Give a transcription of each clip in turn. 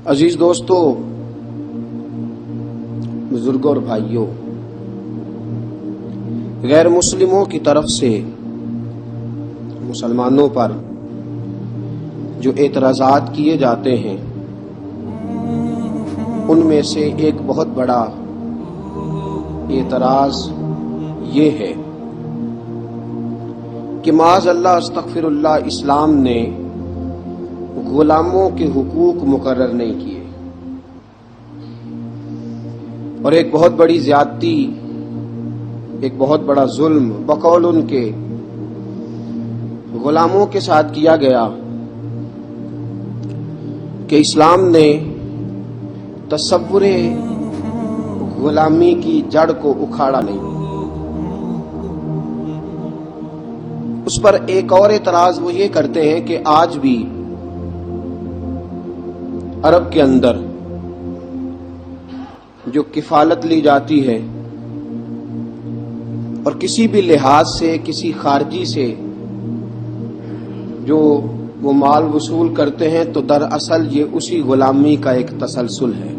عزیز دوستو، بزرگوں اور بھائیوں، غیر مسلموں کی طرف سے مسلمانوں پر جو اعتراضات کیے جاتے ہیں ان میں سے ایک بہت بڑا اعتراض یہ ہے کہ معاذ اللہ استغفر اللہ، اسلام نے غلاموں کے حقوق مقرر نہیں کیے، اور ایک بہت بڑی زیادتی، ایک بہت بڑا ظلم بقول ان کے غلاموں کے ساتھ کیا گیا کہ اسلام نے تصور غلامی کی جڑ کو اکھاڑا نہیں۔ اس پر ایک اور اعتراض وہ یہ کرتے ہیں کہ آج بھی عرب کے اندر جو کفالت لی جاتی ہے اور کسی بھی لحاظ سے کسی خارجی سے جو وہ مال وصول کرتے ہیں تو دراصل یہ اسی غلامی کا ایک تسلسل ہے۔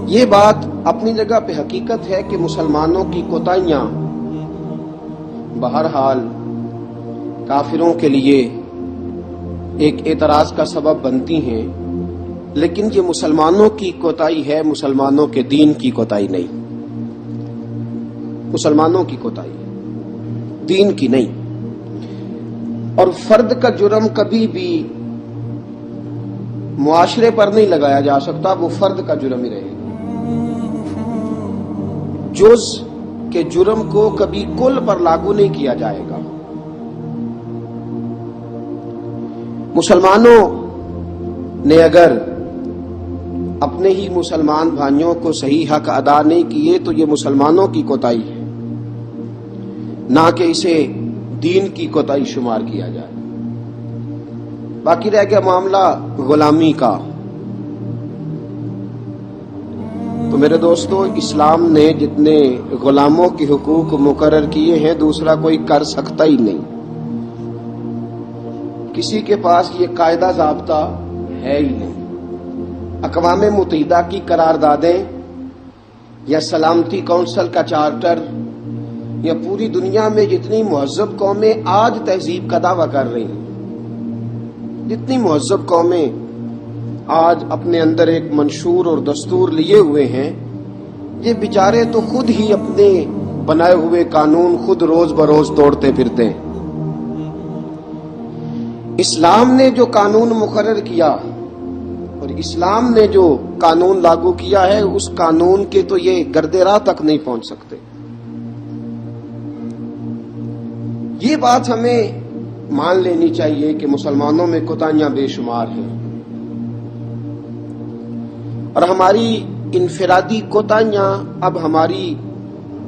یہ بات اپنی جگہ پہ حقیقت ہے کہ مسلمانوں کی کوتاہیاں بہرحال کافروں کے لیے ایک اعتراض کا سبب بنتی ہیں، لیکن یہ مسلمانوں کی کوتاہی ہے، مسلمانوں کے دین کی کوتاہی نہیں، مسلمانوں کی کوتاہی دین کی نہیں۔ اور فرد کا جرم کبھی بھی معاشرے پر نہیں لگایا جا سکتا، وہ فرد کا جرم ہی رہے گا۔ جز کے جرم کو کبھی کل پر لاگو نہیں کیا جائے گا۔ مسلمانوں نے اگر اپنے ہی مسلمان بھائیوں کو صحیح حق ادا نہیں کیے تو یہ مسلمانوں کی کوتاہی ہے، نہ کہ اسے دین کی کوتاہی شمار کیا جائے۔ باقی رہ گیا معاملہ غلامی کا، تو میرے دوستو، اسلام نے جتنے غلاموں کے حقوق مقرر کیے ہیں دوسرا کوئی کر سکتا ہی نہیں۔ کسی کے پاس یہ قاعدہ ضابطہ ہے ہی نہیں۔ اقوام متحدہ کی قراردادیں یا سلامتی کونسل کا چارٹر یا پوری دنیا میں جتنی مہذب قومیں آج تہذیب کا دعویٰ کر رہی ہیں، جتنی مہذب قومیں آج اپنے اندر ایک منشور اور دستور لیے ہوئے ہیں، یہ بیچارے تو خود ہی اپنے بنائے ہوئے قانون خود روز بروز توڑتے پھرتے ہیں۔ اسلام نے جو قانون مقرر کیا اور اسلام نے جو قانون لاگو کیا ہے، اس قانون کے تو یہ گرد راہ تک نہیں پہنچ سکتے۔ یہ بات ہمیں مان لینی چاہیے کہ مسلمانوں میں کوتاہیاں بے شمار ہیں، اور ہماری انفرادی کوتاہیاں اب ہماری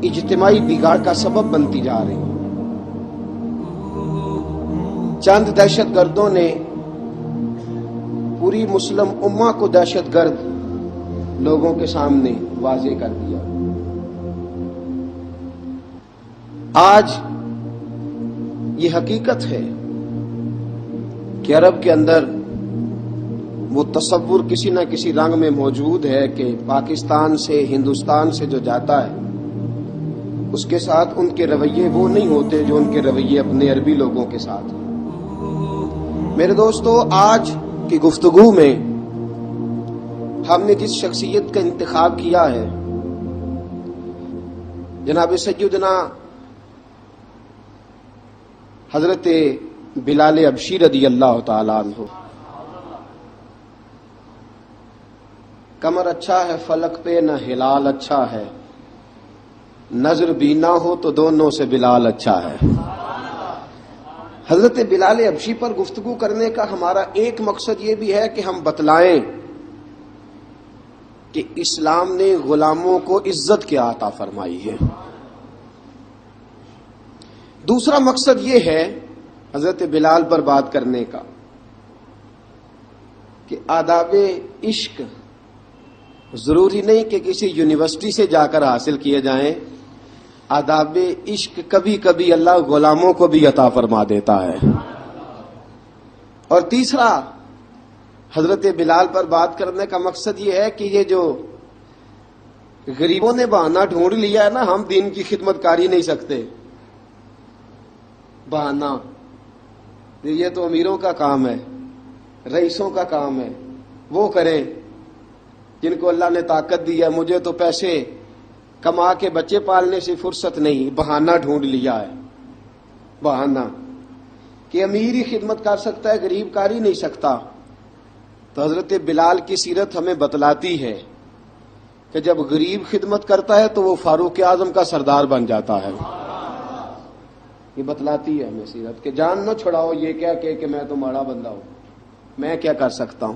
اجتماعی بگاڑ کا سبب بنتی جا رہی ہیں۔ چند دہشت گردوں نے پوری مسلم امہ کو دہشت گرد لوگوں کے سامنے واضح کر دیا۔ آج یہ حقیقت ہے کہ عرب کے اندر وہ تصور کسی نہ کسی رنگ میں موجود ہے کہ پاکستان سے، ہندوستان سے جو جاتا ہے اس کے ساتھ ان کے رویے وہ نہیں ہوتے جو ان کے رویے اپنے عربی لوگوں کے ساتھ ہیں۔ میرے دوستو، آج کی گفتگو میں ہم نے جس شخصیت کا انتخاب کیا ہے، جناب سیدنا حضرت بلال حبشی رضی اللہ تعالیٰ عنہ۔ کمر اچھا ہے فلک پہ، نہ ہلال اچھا ہے، نظر بھی نہ ہو تو دونوں سے بلال اچھا ہے۔ حضرت بلال حبشی پر گفتگو کرنے کا ہمارا ایک مقصد یہ بھی ہے کہ ہم بتلائیں کہ اسلام نے غلاموں کو عزت کیا عطا فرمائی ہے۔ دوسرا مقصد یہ ہے حضرت بلال پر بات کرنے کا کہ آداب عشق ضروری نہیں کہ کسی یونیورسٹی سے جا کر حاصل کیے جائیں، آداب عشق کبھی کبھی اللہ غلاموں کو بھی عطا فرما دیتا ہے۔ اور تیسرا حضرت بلال پر بات کرنے کا مقصد یہ ہے کہ یہ جو غریبوں نے بہانہ ڈھونڈ لیا ہے نا، ہم دین کی خدمت کر ہی نہیں سکتے، بہانہ یہ تو امیروں کا کام ہے، رئیسوں کا کام ہے، وہ کریں جن کو اللہ نے طاقت دی ہے۔ مجھے تو پیسے کما کے بچے پالنے سے فرصت نہیں، بہانہ ڈھونڈ لیا ہے، بہانہ کہ امیر ہی خدمت کر سکتا ہے، غریب کر ہی نہیں سکتا۔ تو حضرت بلال کی سیرت ہمیں بتلاتی ہے کہ جب غریب خدمت کرتا ہے تو وہ فاروق اعظم کا سردار بن جاتا ہے۔ یہ بتلاتی ہے ہمیں سیرت کہ جان نہ چھڑاؤ یہ کیا کہ میں تو ماڑا بندہ ہوں، میں کیا کر سکتا ہوں۔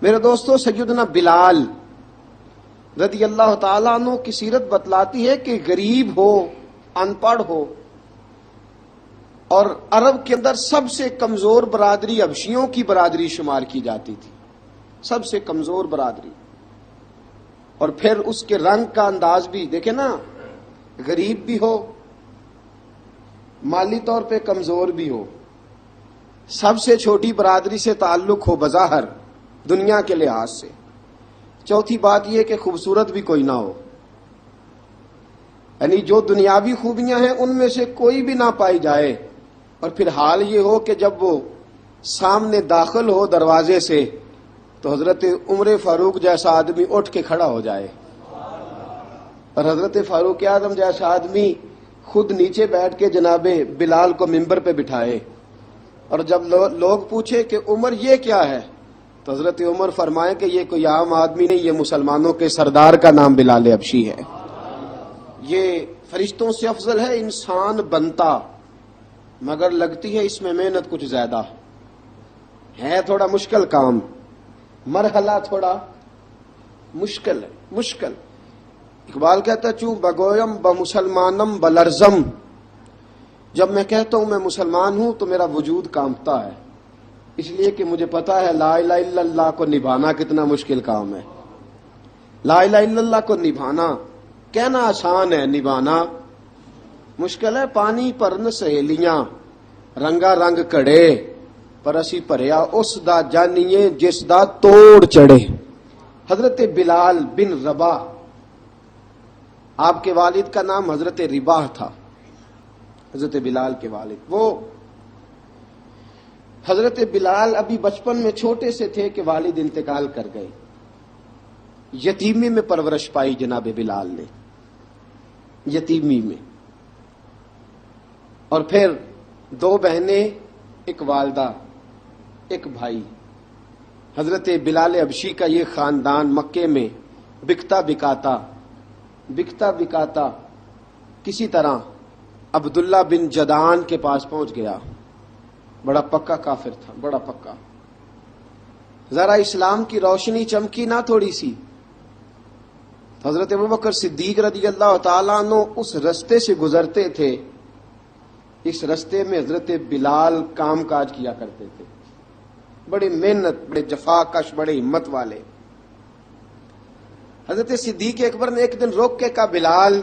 میرے دوستو، سیدنا بلال رضی اللہ تعالیٰ عنہ کی سیرت بتلاتی ہے کہ غریب ہو، ان پڑھ ہو، اور عرب کے اندر سب سے کمزور برادری حبشیوں کی برادری شمار کی جاتی تھی، سب سے کمزور برادری۔ اور پھر اس کے رنگ کا انداز بھی دیکھیں نا، غریب بھی ہو، مالی طور پہ کمزور بھی ہو، سب سے چھوٹی برادری سے تعلق ہو بظاہر دنیا کے لحاظ سے، چوتھی بات یہ کہ خوبصورت بھی کوئی نہ ہو، یعنی جو دنیاوی خوبیاں ہیں ان میں سے کوئی بھی نہ پائی جائے، اور پھر حال یہ ہو کہ جب وہ سامنے داخل ہو دروازے سے تو حضرت عمر فاروق جیسا آدمی اٹھ کے کھڑا ہو جائے، اور حضرت فاروق اعظم جیسا آدمی خود نیچے بیٹھ کے جناب بلال کو منبر پہ بٹھائے، اور جب لوگ پوچھے کہ عمر یہ کیا ہے تو حضرت عمر فرمائے کہ یہ کوئی عام آدمی نہیں، یہ مسلمانوں کے سردار کا نام بلال حبشی ہے، یہ فرشتوں سے افضل ہے انسان بنتا، مگر لگتی ہے اس میں محنت کچھ زیادہ ہے، تھوڑا مشکل کام، مرحلہ تھوڑا مشکل ہے، مشکل۔ اقبال کہتا ہے چوں بگویم بمسلمانم بلرزم، جب میں کہتا ہوں میں مسلمان ہوں تو میرا وجود کانپتا ہے، اس لیے کہ مجھے پتا ہے لا الہ الا اللہ کو نبھانا کتنا مشکل کام ہے۔ لا الہ الا اللہ کو نبھانا کہنا آسان ہے، نبھانا مشکل ہے۔ پانی پرن سہیلیاں رنگا رنگ کڑے، پر اسی پریا اس دا جانیے جس دا توڑ چڑھے۔ حضرت بلال بن رباح، آپ کے والد کا نام حضرت رباح تھا، حضرت بلال کے والد۔ وہ حضرت بلال ابھی بچپن میں چھوٹے سے تھے کہ والد انتقال کر گئے، یتیمی میں پرورش پائی جناب بلال نے، یتیمی میں، اور پھر دو بہنیں، ایک والدہ، ایک بھائی۔ حضرت بلال حبشی کا یہ خاندان مکے میں بکتا بکاتا کسی طرح عبداللہ بن جدعان کے پاس پہنچ گیا، بڑا پکا کافر تھا، بڑا پکا۔ ذرا اسلام کی روشنی چمکی نہ تھوڑی سی، حضرت ابوبکر صدیق رضی اللہ تعالیٰ عنہ اس رستے سے گزرتے تھے، اس رستے میں حضرت بلال کام کاج کیا کرتے تھے، بڑی محنت، بڑے جفا کش، بڑے ہمت والے۔ حضرت صدیق اکبر نے ایک دن روک کے کہا بلال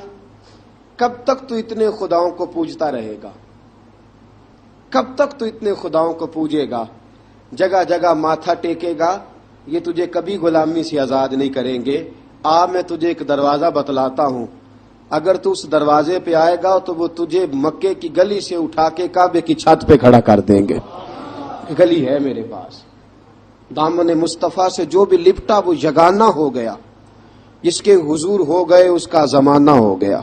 کب تک تو اتنے خداؤں کو پوجتا رہے گا، کب تک تو اتنے خداؤں کو پوجے گا، جگہ جگہ ماتھا ٹیکے گا، یہ تجھے کبھی غلامی سے آزاد نہیں کریں گے۔ میں تجھے ایک دروازہ بتلاتا ہوں، اگر تو اس دروازے پہ آئے گا تو وہ تجھے مکے کی گلی سے اٹھا کے کعبے کی چھت پہ کھڑا کر دیں گے۔ گلی ہے میرے پاس، دامن مصطفیٰ سے جو بھی لپٹا وہ یگانہ ہو گیا، جس کے حضور ہو گئے اس کا زمانہ ہو گیا۔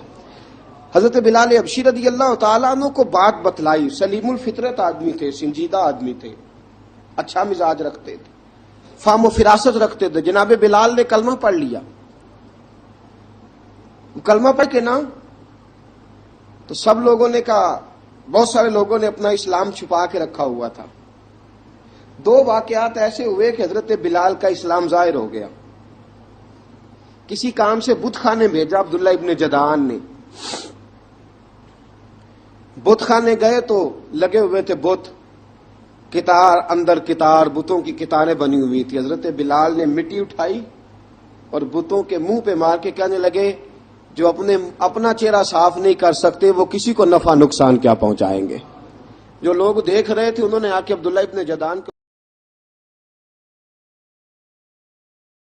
حضرت بلال حبشی رضی اللہ تعالیٰ عنہ کو بات بتلائی، سلیم الفطرت آدمی تھے، سنجیدہ آدمی تھے، اچھا مزاج رکھتے تھے، فہم و فراست رکھتے تھے۔ جناب بلال نے کلمہ پڑھ لیا، کلمہ پڑھ کے نا تو سب لوگوں نے کہا، بہت سارے لوگوں نے اپنا اسلام چھپا کے رکھا ہوا تھا۔ دو واقعات ایسے ہوئے کہ حضرت بلال کا اسلام ظاہر ہو گیا۔ کسی کام سے بت خانے بھیجا عبداللہ ابن جدعان نے، بت خانے گئے تو لگے ہوئے تھے بت، کتار اندر کتار، بتوں کی کتاریں بنی ہوئی تھی۔ حضرت بلال نے مٹی اٹھائی اور بتوں کے منہ پہ مار کے کہنے لگے جو اپنا چہرہ صاف نہیں کر سکتے وہ کسی کو نفع نقصان کیا پہنچائیں گے۔ جو لوگ دیکھ رہے تھے انہوں نے آ کے عبداللہ ابن جدعان کو